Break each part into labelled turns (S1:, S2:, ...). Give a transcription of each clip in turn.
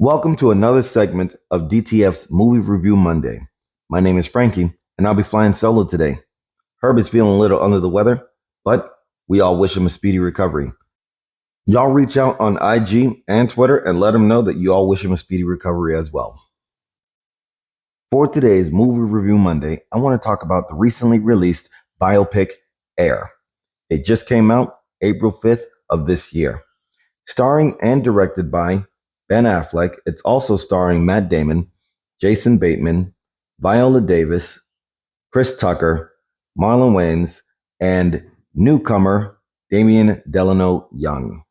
S1: Welcome to another segment of DTF's Movie Review Monday. My name is Frankie, and I'll be flying solo today. Herb is feeling a little under the weather, but we all wish him a speedy recovery. Y'all reach out on IG and Twitter and let him know that you all wish him a speedy recovery as well. For today's Movie Review Monday, I want to talk about the recently released biopic Air. It just came out April 5th of this year. Starring and directed by Ben Affleck, it's also starring Matt Damon, Jason Bateman, Viola Davis, Chris Tucker, Marlon Wayans, and newcomer Damien Delano Young.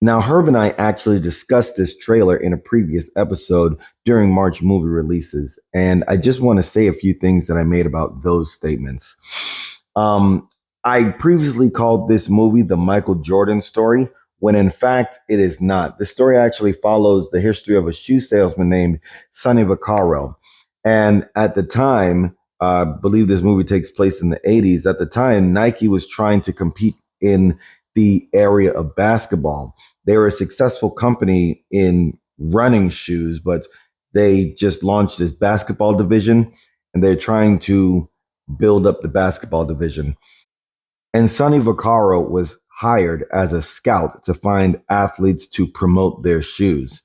S1: Now, Herb and I actually discussed this trailer in a previous episode during March movie releases, and I just want to say a few things that I made about those statements. I previously called this movie the Michael Jordan story, when in fact it is not. The story actually follows the history of a shoe salesman named Sonny Vaccaro. And at the time, I believe this movie takes place in the 80s. At the time, Nike was trying to compete in the area of basketball. They were a successful company in running shoes, but they just launched this basketball division, and they're trying to build up the basketball division. And Sonny Vaccaro was hired as a scout to find athletes to promote their shoes.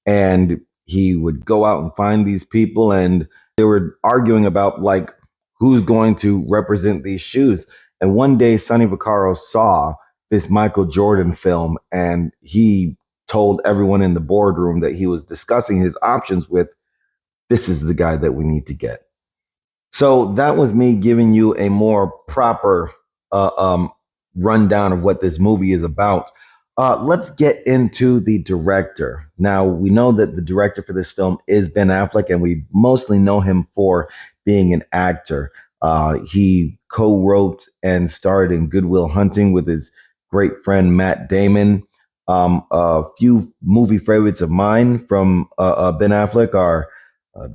S1: And he would go out and find these people, and they were arguing about like who's going to represent these shoes. And one day Sonny Vaccaro saw this Michael Jordan film, and he told everyone in the boardroom that he was discussing his options with, this is the guy that we need to get. So that was me giving you a more proper rundown of what this movie is about. Let's get into the director. Now, we know that the director for this film is Ben Affleck, and we mostly know him for being an actor. He co-wrote and starred in Good Will Hunting with his great friend Matt Damon. A few movie favorites of mine from Ben Affleck are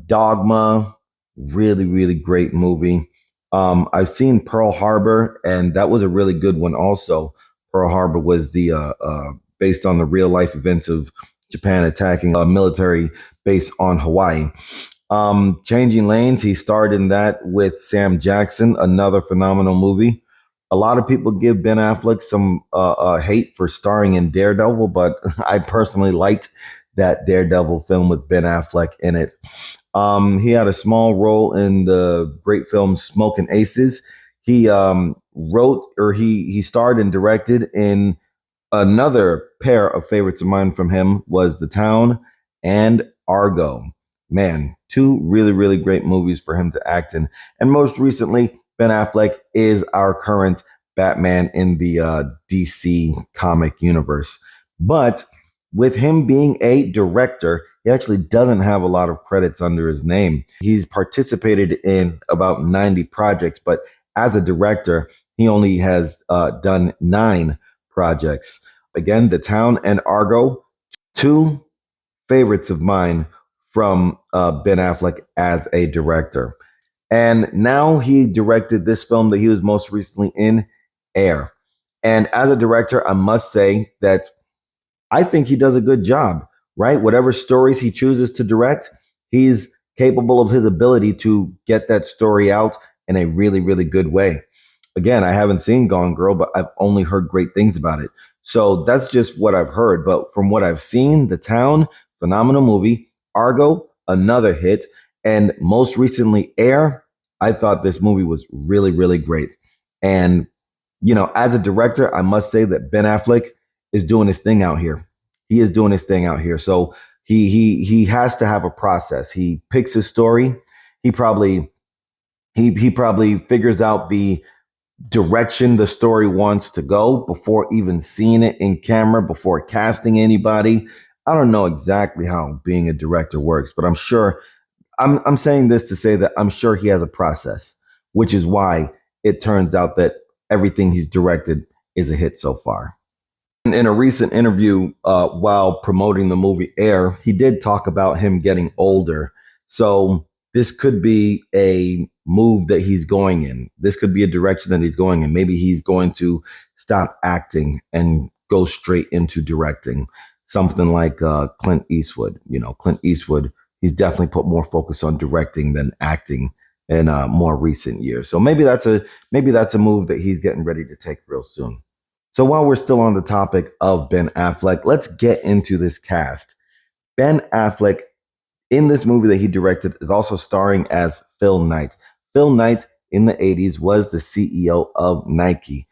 S1: Dogma, really, really great movie. I've seen Pearl Harbor, and that was a really good one also. Pearl Harbor was the based on the real life events of Japan attacking a military base on Hawaii. Changing Lanes, he starred in that with Sam Jackson, another phenomenal movie. A lot of people give Ben Affleck some hate for starring in Daredevil, but I personally liked that Daredevil film with Ben Affleck in it. He had a small role in the great film Smoking Aces. He wrote, or he starred and directed in another pair of favorites of mine from him was The Town and Argo. Man, two really, really great movies for him to act in. And most recently, Ben Affleck is our current Batman in the DC comic universe. But with him being a director, he actually doesn't have a lot of credits under his name. He's participated in about 90 projects, but as a director, he only has done 9 projects. Again, The Town and Argo, two favorites of mine from Ben Affleck as a director. And now he directed this film that he was most recently in, Air. And as a director, I must say that I think he does a good job, right? Whatever stories he chooses to direct, he's capable of his ability to get that story out in a really, really good way. Again, I haven't seen Gone Girl, but I've only heard great things about it. So that's just what I've heard. But from what I've seen, The Town, phenomenal movie. Argo, another hit. And most recently, Air, I thought this movie was really, really great. And, as a director, I must say that Ben Affleck is doing his thing out here. He is doing his thing out here. So he has to have a process. He picks his story. He probably figures out the direction the story wants to go before even seeing it in camera, before casting anybody. I don't know exactly how being a director works, but I'm sure I'm saying this to say that I'm sure he has a process, which is why it turns out that everything he's directed is a hit so far. In a recent interview, while promoting the movie Air, he did talk about him getting older. So this could be a move that he's going in. This could be a direction that he's going in. Maybe he's going to stop acting and go straight into directing. something like Clint Eastwood. Clint Eastwood, he's definitely put more focus on directing than acting in more recent years. So maybe that's a move that he's getting ready to take real soon. So while we're still on the topic of Ben Affleck, let's get into this cast. Ben Affleck in this movie that he directed is also starring as Phil Knight. Phil Knight in the 80s was the CEO of Nike.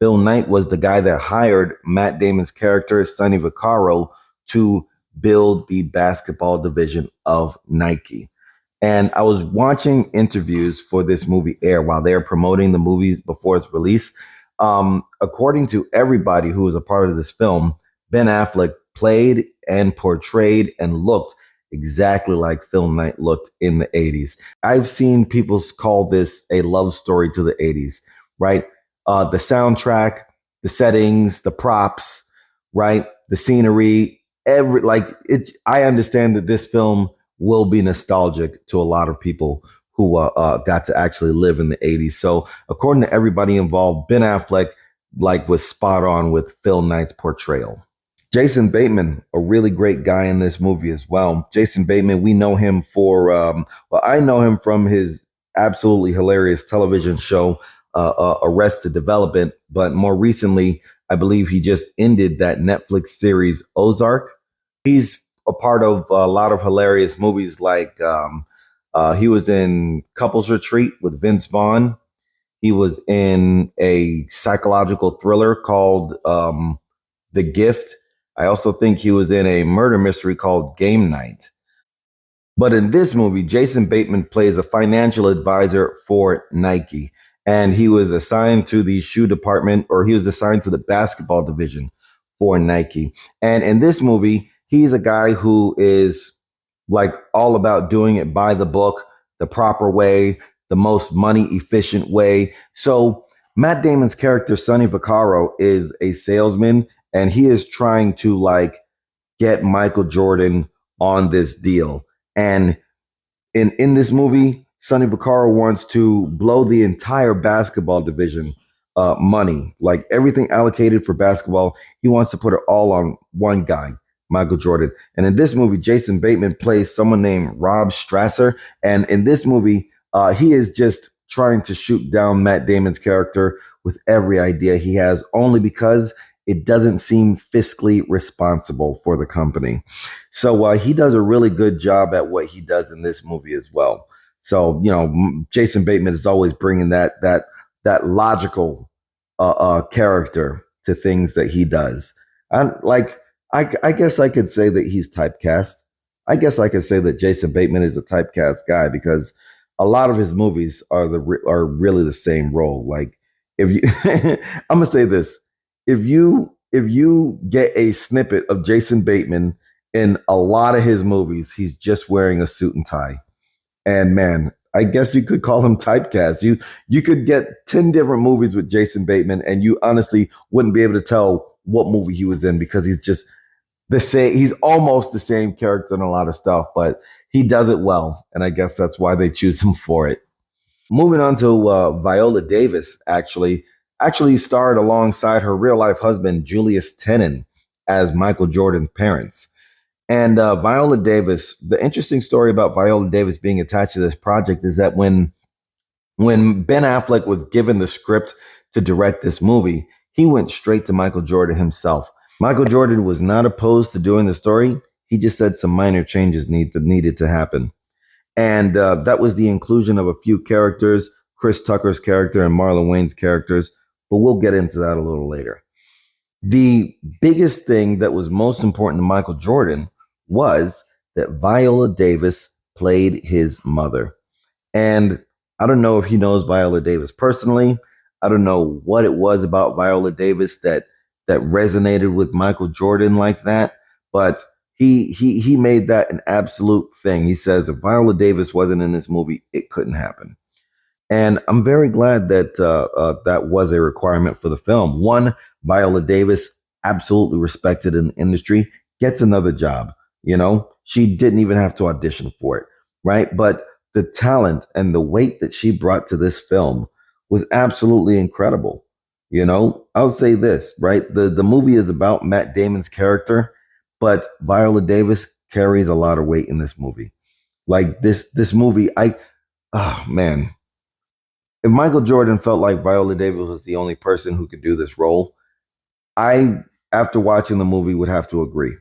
S1: Phil Knight was the guy that hired Matt Damon's character, Sonny Vaccaro, to build the basketball division of Nike. And I was watching interviews for this movie air while they were promoting the movies before its release. According to everybody who was a part of this film, Ben Affleck played and portrayed and looked exactly like Phil Knight looked in the 80s. I've seen people call this a love story to the 80s, right? The soundtrack, the settings, the props, right? The scenery, I understand that this film will be nostalgic to a lot of people who got to actually live in the 80s. So according to everybody involved, Ben Affleck was spot on with Phil Knight's portrayal. Jason Bateman, a really great guy in this movie as well. Jason Bateman, we know him I know him from his absolutely hilarious television show, Arrested Development. But more recently, I believe he just ended that Netflix series Ozark. He's a part of a lot of hilarious movies he was in Couples Retreat with Vince Vaughn. He was in a psychological thriller called The Gift. I also think he was in a murder mystery called Game Night. But in this movie, Jason Bateman plays a financial advisor for Nike. And he was assigned to the shoe department, or he was assigned to the basketball division for Nike. And in this movie, he's a guy who is all about doing it by the book, the proper way, the most money efficient way. So Matt Damon's character, Sonny Vaccaro, is a salesman, and he is trying to get Michael Jordan on this deal. And in this movie, Sonny Vaccaro wants to blow the entire basketball division money, like everything allocated for basketball. He wants to put it all on one guy, Michael Jordan. And in this movie, Jason Bateman plays someone named Rob Strasser. And in this movie, he is just trying to shoot down Matt Damon's character with every idea he has, only because it doesn't seem fiscally responsible for the company. So he does a really good job at what he does in this movie as well. So Jason Bateman is always bringing that logical character to things that he does. I guess I could say that he's typecast. I guess I could say that Jason Bateman is a typecast guy because a lot of his movies are really the same role. Like if you, I'm gonna say this: if you get a snippet of Jason Bateman in a lot of his movies, he's just wearing a suit and tie. And man, I guess you could call him typecast. You could get 10 different movies with Jason Bateman, and you honestly wouldn't be able to tell what movie he was in because he's just the same. He's almost the same character in a lot of stuff, but he does it well. And I guess that's why they choose him for it. Moving on to Viola Davis, actually starred alongside her real life husband, Julius Tenen, as Michael Jordan's parents. And Viola Davis, the interesting story about Viola Davis being attached to this project is that when Ben Affleck was given the script to direct this movie, he went straight to Michael Jordan himself. Michael Jordan was not opposed to doing the story. He just said some minor changes needed to happen. And that was the inclusion of a few characters, Chris Tucker's character and Marlon Wayne's characters. But we'll get into that a little later. The biggest thing that was most important to Michael Jordan was that Viola Davis played his mother. And I don't know if he knows Viola Davis personally. I don't know what it was about Viola Davis that resonated with Michael Jordan like that, but he made that an absolute thing. He says if Viola Davis wasn't in this movie, it couldn't happen. And I'm very glad that that was a requirement for the film. One, Viola Davis, absolutely respected in the industry, gets another job. She didn't even have to audition for it, right? But the talent and the weight that she brought to this film was absolutely incredible. I'll say this, right? The movie is about Matt Damon's character, but Viola Davis carries a lot of weight in this movie. Like this movie, oh man, if Michael Jordan felt like Viola Davis was the only person who could do this role, I, after watching the movie, would have to agree.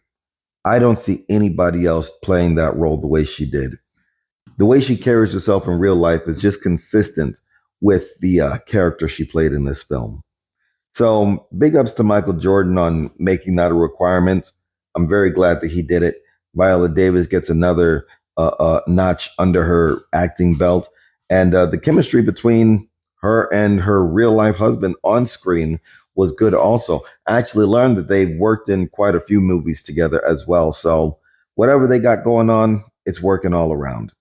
S1: I don't see anybody else playing that role the way she did. The way she carries herself in real life is just consistent with the character she played in this film. So big ups to Michael Jordan on making that a requirement. I'm very glad that he did it. Viola Davis gets another notch under her acting belt. And the chemistry between her and her real life husband on screen was good also. I actually learned that they've worked in quite a few movies together as well. So whatever they got going on, it's working all around.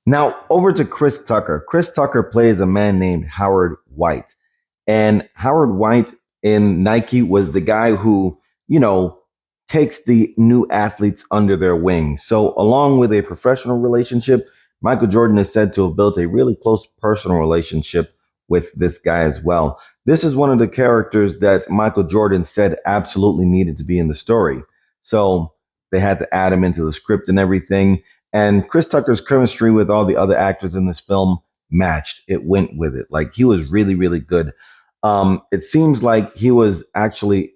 S1: Now, over to Chris Tucker. Chris Tucker plays a man named Howard White. And Howard White in Nike was the guy who, you know, takes the new athletes under their wing. So, along with a professional relationship, Michael Jordan is said to have built a really close personal relationship with this guy as well. This is one of the characters that Michael Jordan said absolutely needed to be in the story. So, they had to add him into the script and everything. And Chris Tucker's chemistry with all the other actors in this film matched. It went with it. Like he was really, really good. It seems like he was actually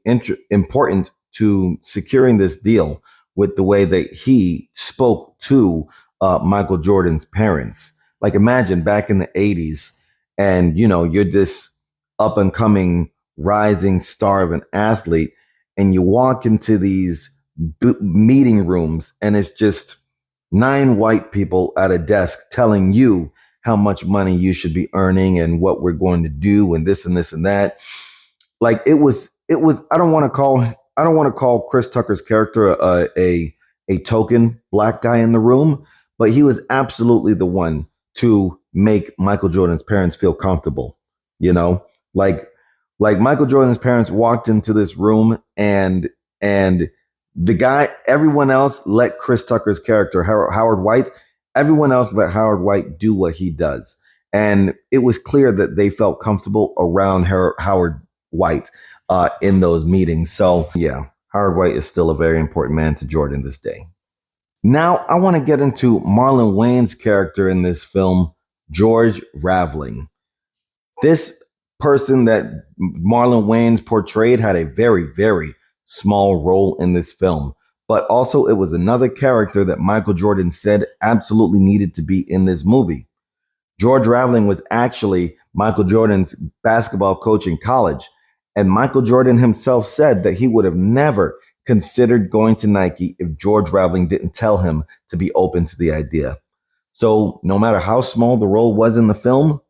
S1: important to securing this deal with the way that he spoke to Michael Jordan's parents. Like imagine back in the 80s and you're this up and coming rising star of an athlete and you walk into these meeting rooms and it's just nine white people at a desk telling you how much money you should be earning and what we're going to do and this and this and that. Like it was I don't want to call Chris Tucker's character a token black guy in the room, but he was absolutely the one to make Michael Jordan's parents feel comfortable, you know? Like like Michael Jordan's parents walked into this room and the guy, everyone else let Chris Tucker's character, Howard White, everyone else let Howard White do what he does. And it was clear that they felt comfortable around Howard White in those meetings. So, yeah, Howard White is still a very important man to Jordan this day. Now, I want to get into Marlon Wayne's character in this film, George Raveling. This person that Marlon Wayans portrayed had a very, very small role in this film. But also, it was another character that Michael Jordan said absolutely needed to be in this movie. George Raveling was actually Michael Jordan's basketball coach in college. And Michael Jordan himself said that he would have never considered going to Nike if George Raveling didn't tell him to be open to the idea. So, no matter how small the role was in the film,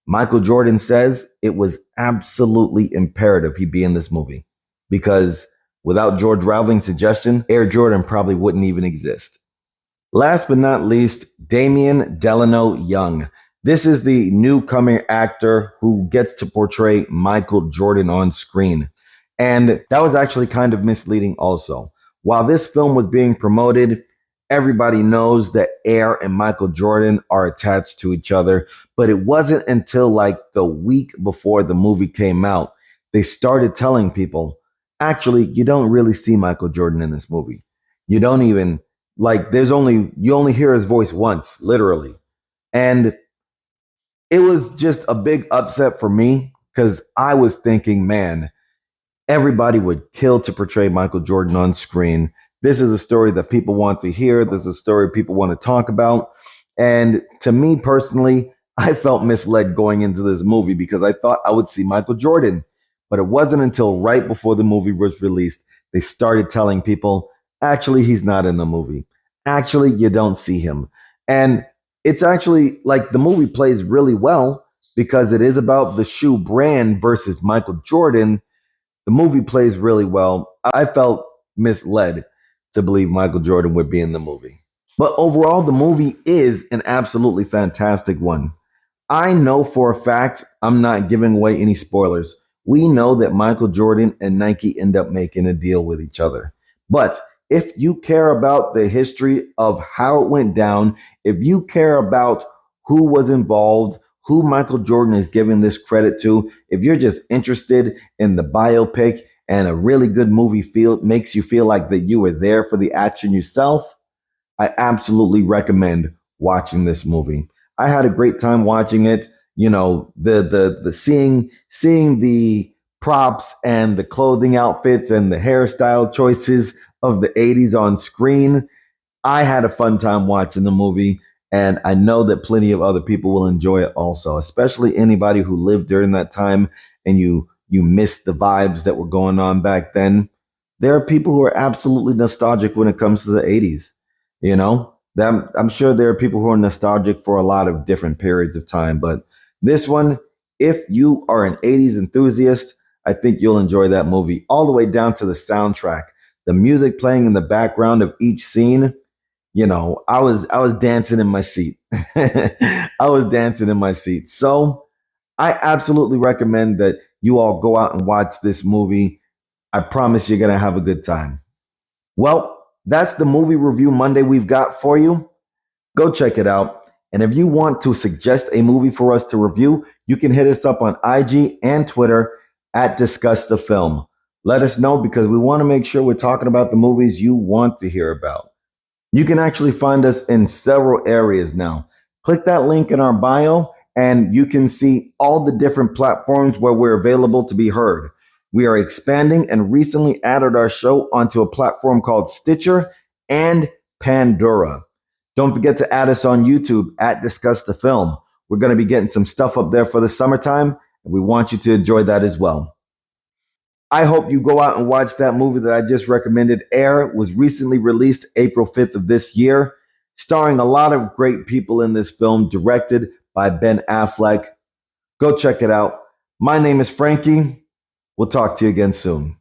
S1: Michael Jordan says it was absolutely imperative he be in this movie because without George Raveling's suggestion, Air Jordan probably wouldn't even exist. Last but not least, Damien Delano Young. This is the newcomer actor who gets to portray Michael Jordan on screen. And that was actually kind of misleading also. While this film was being promoted, everybody knows that Air and Michael Jordan are attached to each other. But it wasn't until like the week before the movie came out, they started telling people, actually, you don't really see Michael Jordan in this movie. You don't even, like, you only hear his voice once, literally. And it was just a big upset for me because I was thinking, man, everybody would kill to portray Michael Jordan on screen. This is a story that people want to hear. This is a story people want to talk about. And to me personally, I felt misled going into this movie because I thought I would see Michael Jordan. But it wasn't until right before the movie was released, they started telling people, actually, he's not in the movie. Actually, you don't see him. And it's actually like the movie plays really well because it is about the shoe brand versus Michael Jordan. The movie plays really well. I felt misled to believe Michael Jordan would be in the movie. But overall, the movie is an absolutely fantastic one. I know for a fact I'm not giving away any spoilers. We know that Michael Jordan and Nike end up making a deal with each other. But if you care about the history of how it went down, if you care about who was involved, who Michael Jordan is giving this credit to, if you're just interested in the biopic and a really good movie feel makes you feel like that you were there for the action yourself, I absolutely recommend watching this movie. I had a great time watching it. You know, the seeing the props and the clothing outfits and the hairstyle choices of the 80s on screen. I had a fun time watching the movie, and I know that plenty of other people will enjoy it also, especially anybody who lived during that time and you missed the vibes that were going on back then. There are people who are absolutely nostalgic when it comes to the 80s. You know, that I'm sure there are people who are nostalgic for a lot of different periods of time, but this one, if you are an 80s enthusiast, I think you'll enjoy that movie all the way down to the soundtrack. The music playing in the background of each scene, you know, I was dancing in my seat. I was dancing in my seat. So I absolutely recommend that you all go out and watch this movie. I promise you're gonna have a good time. Well, that's the movie review Monday we've got for you. Go check it out. And if you want to suggest a movie for us to review, you can hit us up on IG and Twitter at Discuss the Film. Let us know because we want to make sure we're talking about the movies you want to hear about. You can actually find us in several areas now. Click that link in our bio, and you can see all the different platforms where we're available to be heard. We are expanding and recently added our show onto a platform called Stitcher and Pandora. Don't forget to add us on YouTube at Discuss the Film. We're going to be getting some stuff up there for the summertime, and we want you to enjoy that as well. I hope you go out and watch that movie that I just recommended. Air was recently released April 5th of this year, starring a lot of great people in this film, directed by Ben Affleck. Go check it out. My name is Frankie. We'll talk to you again soon.